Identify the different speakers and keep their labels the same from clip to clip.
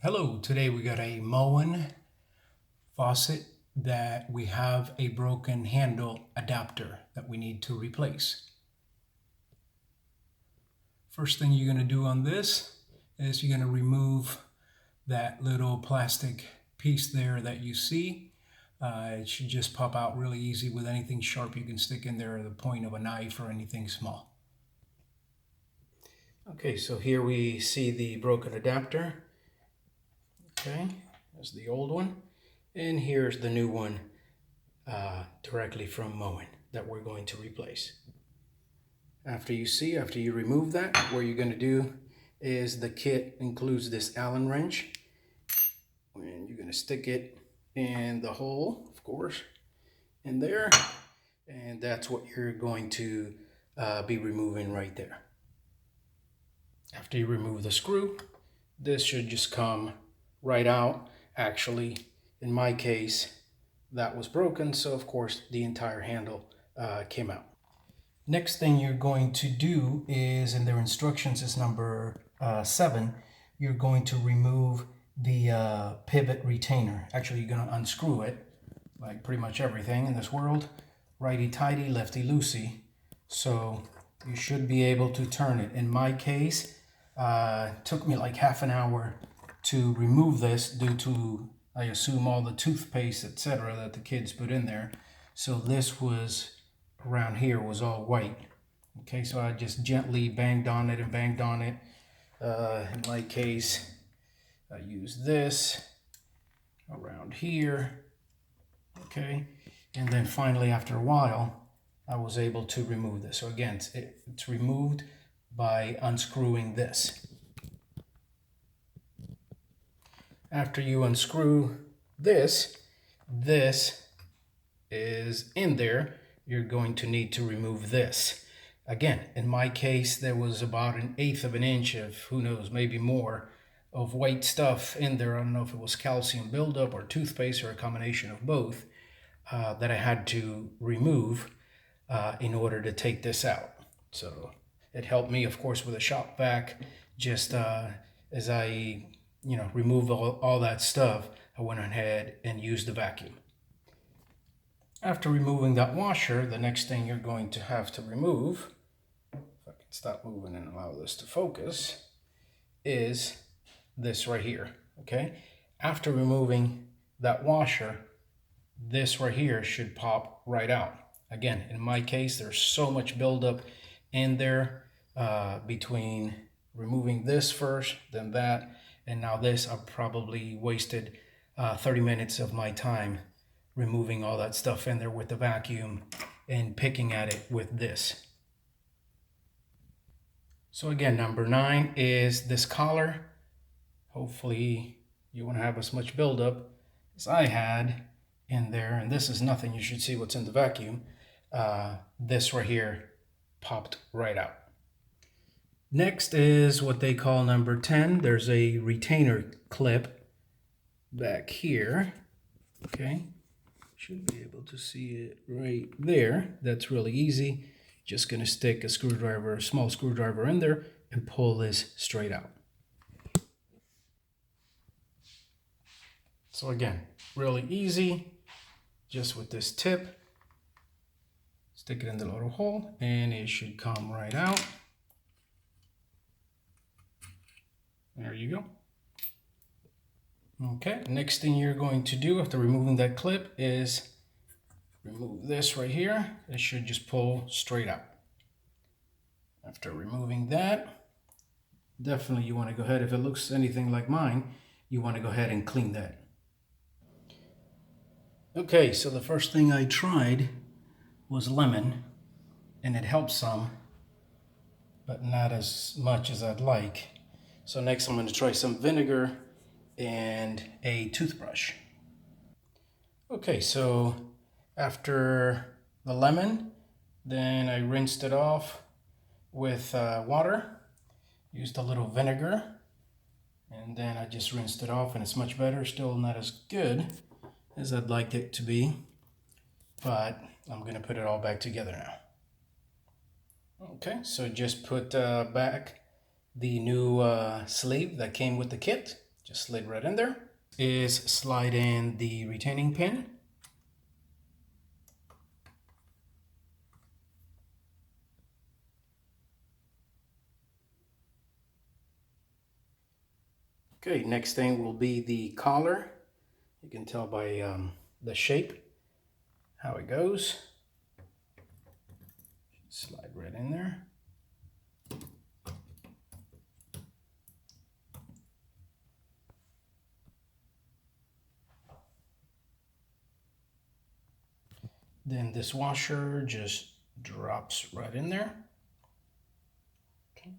Speaker 1: Hello, today we got a Moen faucet that we have a broken handle adapter that we need to replace. First thing you're going to do on this is you're going to remove that little plastic piece there that you see. It should just pop out really easy with anything sharp you can stick in there, the point of a knife or anything small. Okay, so here we see the broken adapter. Okay, there's the old one. And here's the new one directly from Moen that we're going to replace. After you remove that, what you're going to do is the kit includes this Allen wrench. And you're going to stick it in the hole, of course, in there. And that's what you're going to be removing right there. After you remove the screw, this should just come right out. Actually, in my case, that was broken, so of course the entire handle came out. Next thing you're going to do is, in their instructions is number 7, you're going to remove the pivot retainer. Actually, you're going to unscrew it, like pretty much everything in this world. Righty-tighty, lefty-loosey. So you should be able to turn it. In my case, it took me like half an hour to remove this due to, I assume, all the toothpaste, etc. that the kids put in there. So this was, around here was all white. Okay, so I just gently banged on it and banged on it. In my case, I used this around here. Okay, and then finally after a while, I was able to remove this. So again, it's removed by unscrewing this. After you unscrew this is in there. You're going to need to remove this. Again, in my case, there was about 1/8 of an inch of, who knows, maybe more, of white stuff in there. I don't know if it was calcium buildup or toothpaste or a combination of both that I had to remove in order to take this out. So it helped me, of course, with a shop vac. Just as I remove all that stuff, I went ahead and used the vacuum. After removing that washer, the next thing you're going to have to remove, if I can stop moving and allow this to focus, is this right here, okay? After removing that washer, this right here should pop right out. Again, in my case, there's so much buildup in there between removing this first, then that, and now this. I've probably wasted 30 minutes of my time removing all that stuff in there with the vacuum and picking at it with this. So again, number 9 is this collar. Hopefully you won't have as much buildup as I had in there, and this is nothing. You should see what's in the vacuum. This right here popped right out. Next is what they call number 10. There's a retainer clip back here. Okay, should be able to see it right there. That's really easy. Just going to stick a screwdriver, a small screwdriver in there and pull this straight out. So again, really easy. Just with this tip, stick it in the little hole and it should come right out. There you go. Okay, next thing you're going to do after removing that clip is remove this right here. It should just pull straight out. After removing that, definitely you want to go ahead, if it looks anything like mine, you want to go ahead and clean that. Okay, so the first thing I tried was lemon, and it helped some, but not as much as I'd like. So next I'm going to try some vinegar and a toothbrush. Okay, so after the lemon, then I rinsed it off with water, used a little vinegar, and then I just rinsed it off, and it's much better. Still not as good as I'd like it to be, but I'm going to put it all back together now. Okay, so just put back the new sleeve that came with the kit. just slid right in there. Is slide in the retaining pin. Okay, next thing will be the collar. You can tell by the shape how it goes. Slide right in there. Then this washer just drops right in there. Okay.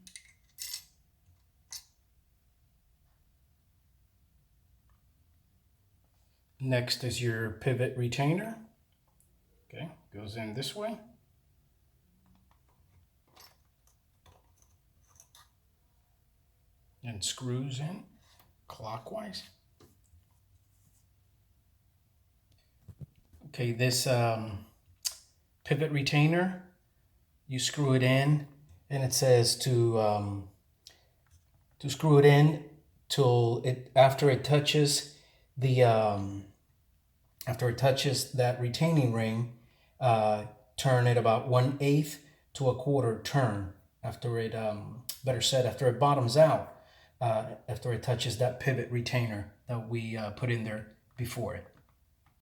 Speaker 1: Next is your pivot retainer. Okay, goes in this way. And screws in clockwise. Okay, this pivot retainer, you screw it in, and it says to screw it in till after it touches the after it touches that retaining ring, turn it about 1/8 to 1/4 turn. After it, better said, after it bottoms out, after it touches that pivot retainer that we put in there before it.